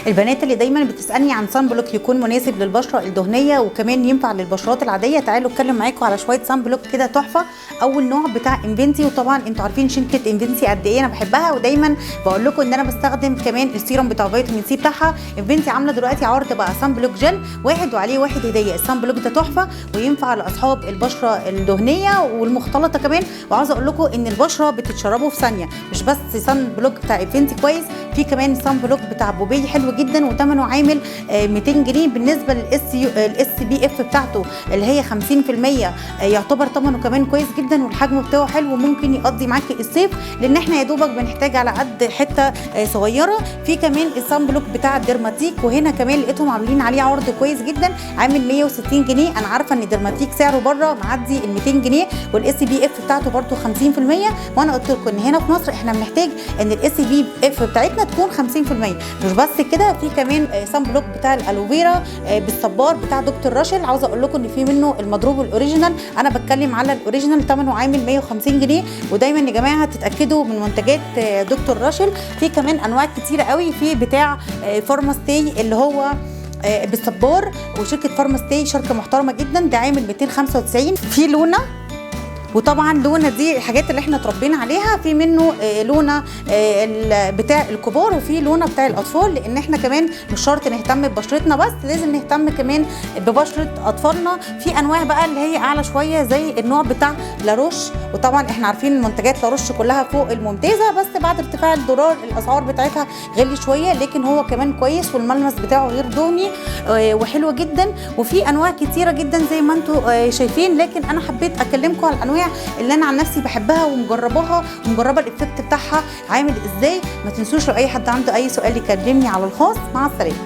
البنات اللي دايما بتسالني عن صن بلوك يكون مناسب للبشره الدهنيه وكمان ينفع للبشرات العاديه، تعالوا اتكلم معاكم على شويه صن بلوك كده تحفه. اول نوع بتاع انفينسي، وطبعا انتوا عارفين شركه انفينسي قد ايه انا بحبها، ودايما بقول لكم ان انا بستخدم كمان السيروم بتاع فيتامين سي بتاعها. انفينسي عامله دلوقتي عرض بقى صن بلوك جل واحد وعليه واحد هديه. الصن بلوك ده تحفه وينفع لاصحاب البشره الدهنيه والمختلطه كمان، وعاوزه اقول لكم ان البشره بتتشربه في ثانيه. مش بس صن بلوك بتاع انفينسي كويس، في كمان صن بلوك بتاع بوبي حلو جدا وثمنه عامل 200 جنيه. بالنسبه للاس بي اف بتاعته اللي هي 50% يعتبر ثمنه كمان كويس جدا، والحجم بتاعه حلو وممكن يقضي معاكي الصيف، لان احنا يا دوبك بنحتاج على قد حته صغيره. في كمان الصن بلوك بتاع الديرماتيك، وهنا كمان لقيتهم عاملين عليه عرض كويس جدا عامل 160 جنيه. انا عارفه ان الديرماتيك سعره بره معدي ال 200 جنيه، والاس بي اف بتاعته برده 50%، وانا قلت لكم ان هنا في مصر احنا بنحتاج ان الاس بي اف بتاعتنا تكون 50%. مش بس كده، في كمان صن بلوك بتاع الالوفيرا بالصبار بتاع دكتور راشل. عاوزه اقول لكم ان في منه المضروب الاوريجينال، انا بتكلم على الاوريجينال ثمنه عامل 150 جنيه. ودايما يا جماعه تتاكدوا من منتجات دكتور راشل. في كمان انواع كتيره قوي، في بتاع فارماستي اللي هو بالصبار، وشركه فارماستي شركه محترمه جدا، ده عامل 295. في لونا، وطبعا لونا دي الحاجات اللي احنا اتربينا عليها. في منه لونا بتاع الكبار وفي لونا بتاع الاطفال، لان احنا كمان مش شرط نهتم ببشرتنا بس، لازم نهتم كمان ببشره اطفالنا. في انواع بقى اللي هي اعلى شويه زي النوع بتاع لاروش، وطبعا احنا عارفين منتجات لاروش كلها فوق الممتازه، بس بعد ارتفاع الدولار الاسعار بتاعتها غلي شويه، لكن هو كمان كويس والملمس بتاعه غير دهني وحلو جدا. وفي انواع كتيره جدا زي ما انتم شايفين، لكن انا حبيت اكلمكم على الانواع اللي انا عن نفسي بحبها ومجربه الايفكت بتاعها عامل ازاي. ما تنسوش لو اي حد عنده اي سؤال يكلمني على الخاص. مع السلامه.